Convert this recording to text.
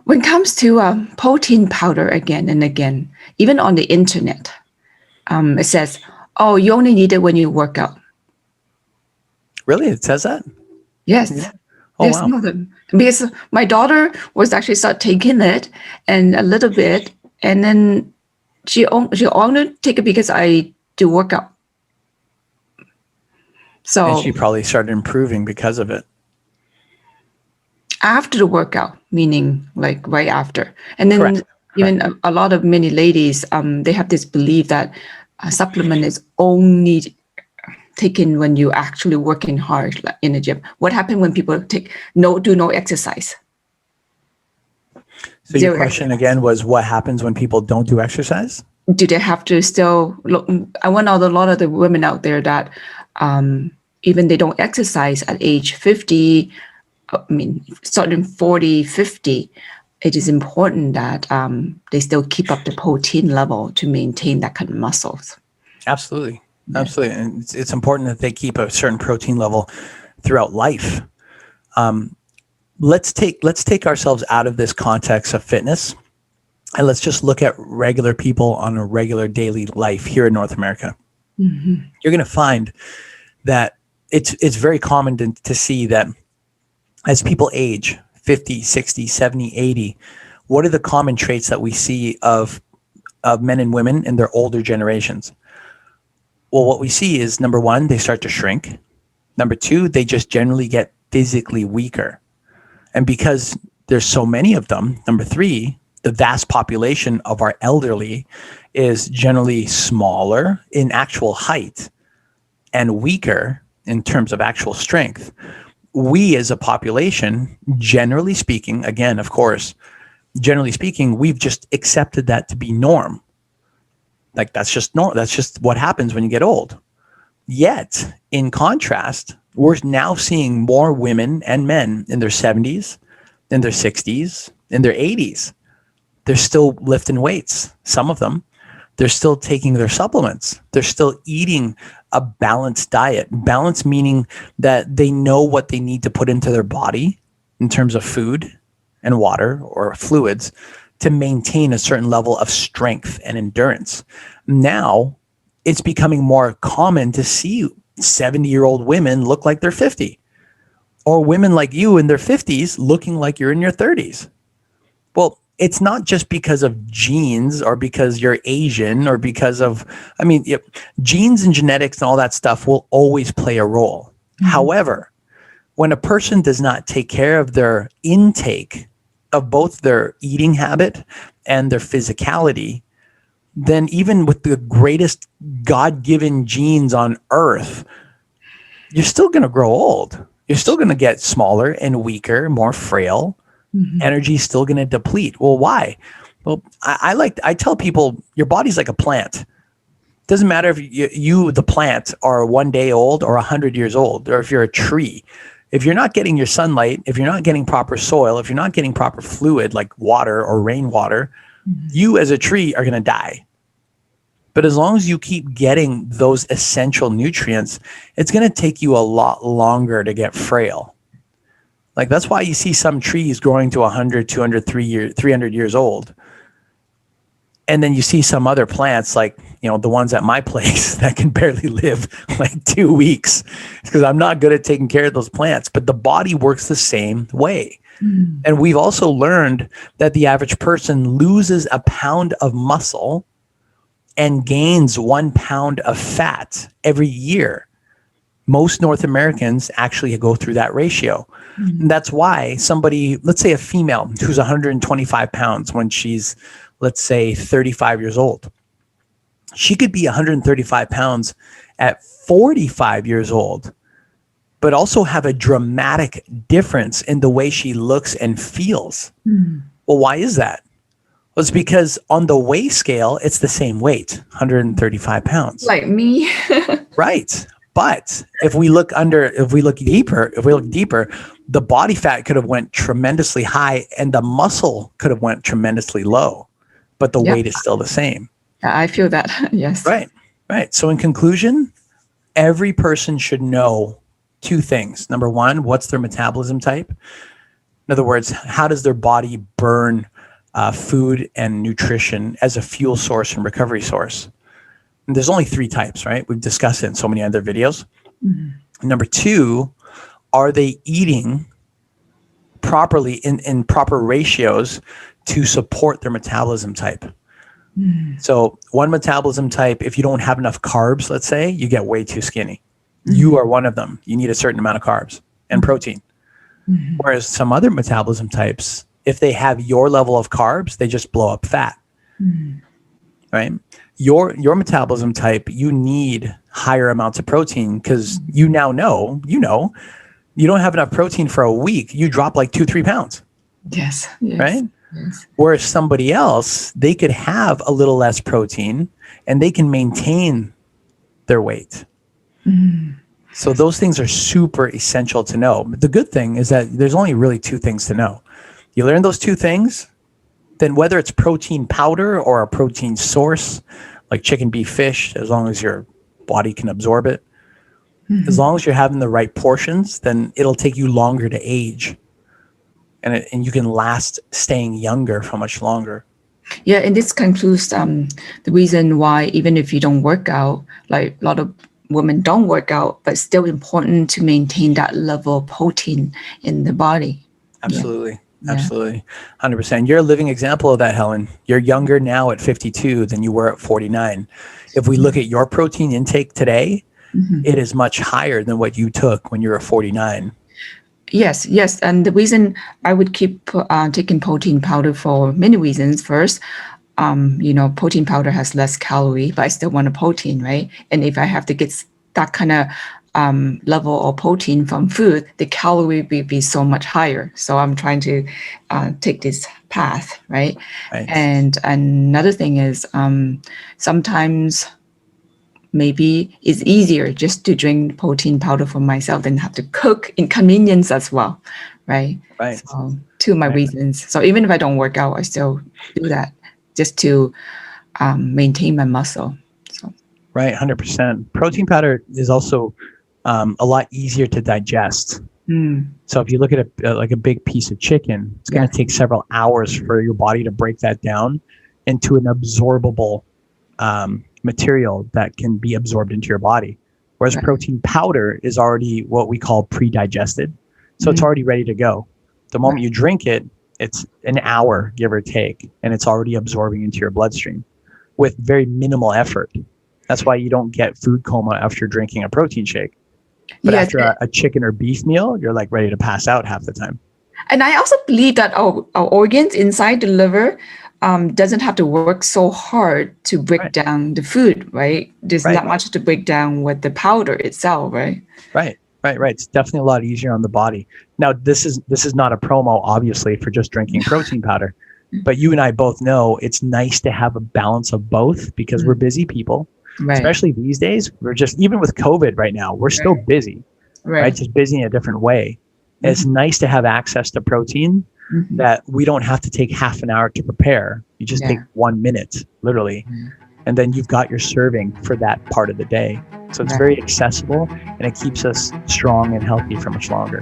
When it comes to protein powder again and again, even on the internet, it says, oh, you only need it when you work out. Really? It says that? Yes. Yeah. Oh, Yes, wow. no, because my daughter was actually start taking it and a little bit, and then she only take it because I do workout. So And she probably started improving because of it. after the workout, meaning like right after, and then Correct. even a lot of many ladies, they have this belief that a supplement is only taken when you actually working hard like in the gym. What happened when people do no exercise? So your question again was, what happens when people don't do exercise? Do they have to still look? I want out a lot of the women out there that even they don't exercise at age 50, I mean, starting 40, 50, it is important that they still keep up the protein level to maintain that kind of muscles. Absolutely. Absolutely. And it's important that they keep a certain protein level throughout life. Let's take ourselves out of this context of fitness, and let's just look at regular people on a regular daily life here in North America. Mm-hmm. You're going to find that it's very common to see that as people age 50, 60, 70, 80, what are the common traits that we see of men and women in their older generations? Well, what we see is, number one, they start to shrink. Number two, they just generally get physically weaker. And because there's so many of them, number three, the vast population of our elderly is generally smaller in actual height and weaker in terms of actual strength. We as a population, generally speaking, again, of course, generally speaking, we've just accepted that to be norm. Like that's just what happens when you get old. Yet, in contrast, we're now seeing more women and men in their 70s, in their 60s, in their 80s. They're still lifting weights, some of them. They're still taking their supplements. They're still eating a balanced diet. Balance meaning that they know what they need to put into their body in terms of food and water or fluids to maintain a certain level of strength and endurance. Now, it's becoming more common to see 70-year-old women look like they're 50, or women like you in their 50s looking like you're in your 30s. Well, it's not just because of genes or because you're Asian or because of, genes and genetics and all that stuff will always play a role. Mm-hmm. However, when a person does not take care of their intake of both their eating habit and their physicality, then even with the greatest God-given genes on earth, you're still going to grow old. You're still going to get smaller and weaker, more frail. Mm-hmm. Energy is still going to deplete. Well, why? Well, I tell people your body's like a plant. It doesn't matter if you, the plant, are 1 day old or 100 years old, or if you're a tree. If you're not getting your sunlight, if you're not getting proper soil, if you're not getting proper fluid like water or rainwater, mm-hmm. you as a tree are going to die. But as long as you keep getting those essential nutrients, it's going to take you a lot longer to get frail. Like that's why you see some trees growing to 100, 200, 300 years old. And then you see some other plants like, the ones at my place that can barely live like 2 weeks because I'm not good at taking care of those plants. But the body works the same way. Mm. And we've also learned that the average person loses a pound of muscle and gains 1 pound of fat every year. Most North Americans actually go through that ratio. Mm-hmm. And that's why somebody, let's say a female who's 125 pounds when she's, let's say 35 years old, she could be 135 pounds at 45 years old, but also have a dramatic difference in the way she looks and feels. Mm-hmm. Well, why is that? Well, it's because on the weigh scale, it's the same weight, 135 pounds. Like me. Right. But if we look deeper, the body fat could have went tremendously high and the muscle could have went tremendously low, but the weight is still the same. I feel that. Yes. Right. So in conclusion, every person should know 2 things. Number 1, what's their metabolism type? In other words, how does their body burn food and nutrition as a fuel source and recovery source? And there's only 3 types, right? We've discussed it in so many other videos. Number 2, are they eating properly in proper ratios to support their metabolism type? So one metabolism type, if you don't have enough carbs, let's say, you get way too skinny. You are one of them. You need a certain amount of carbs and protein. Whereas some other metabolism types, if they have your level of carbs, they just blow up fat. Right? Your metabolism type, you need higher amounts of protein because you know, you don't have enough protein for a week, you drop like 2-3 pounds. Yes. Right? Yes. Whereas somebody else, they could have a little less protein and they can maintain their weight. So those things are super essential to know. But the good thing is that there's only really 2 things to know. You learn those 2 things, then whether it's protein powder or a protein source, like chicken, beef, fish, as long as your body can absorb it, as long as you're having the right portions, then it'll take you longer to age. And you can last staying younger for much longer. Yeah, and this concludes the reason why even if you don't work out, like a lot of women don't work out, but it's still important to maintain that level of protein in the body. Absolutely. Absolutely. 100%. You're a living example of that, Helen. You're younger now at 52 than you were at 49. If we look at your protein intake today, it is much higher than what you took when you were 49. Yes. And the reason I would keep taking protein powder for many reasons. First, protein powder has less calorie, but I still want a protein, right? And if I have to get that kind of level of protein from food, the calorie will be so much higher. So I'm trying to take this path, right? And another thing is sometimes maybe it's easier just to drink protein powder for myself than have to cook, inconvenience as well, right? So 2 of my reasons. So even if I don't work out, I still do that just to maintain my muscle. So. Right, 100%. Protein powder is also a lot easier to digest. So if you look at like a big piece of chicken, it's going to take several hours for your body to break that down into an absorbable material that can be absorbed into your body. Whereas protein powder is already what we call pre-digested. So it's already ready to go. The moment you drink it, it's an hour, give or take, and it's already absorbing into your bloodstream with very minimal effort. That's why you don't get food coma after drinking a protein shake. But after a chicken or beef meal, you're like ready to pass out half the time. And I also believe that our organs inside the liver doesn't have to work so hard to break down the food, right? There's not much to break down with the powder itself, right? Right. It's definitely a lot easier on the body. Now, this is not a promo, obviously, for just drinking protein powder. But you and I both know it's nice to have a balance of both because we're busy people. Especially these days, we're just, even with COVID right now, we're still busy, right? Just busy in a different way. It's nice to have access to protein that we don't have to take half an hour to prepare. You just take 1 minute, literally, and then you've got your serving for that part of the day. So it's very accessible and it keeps us strong and healthy for much longer.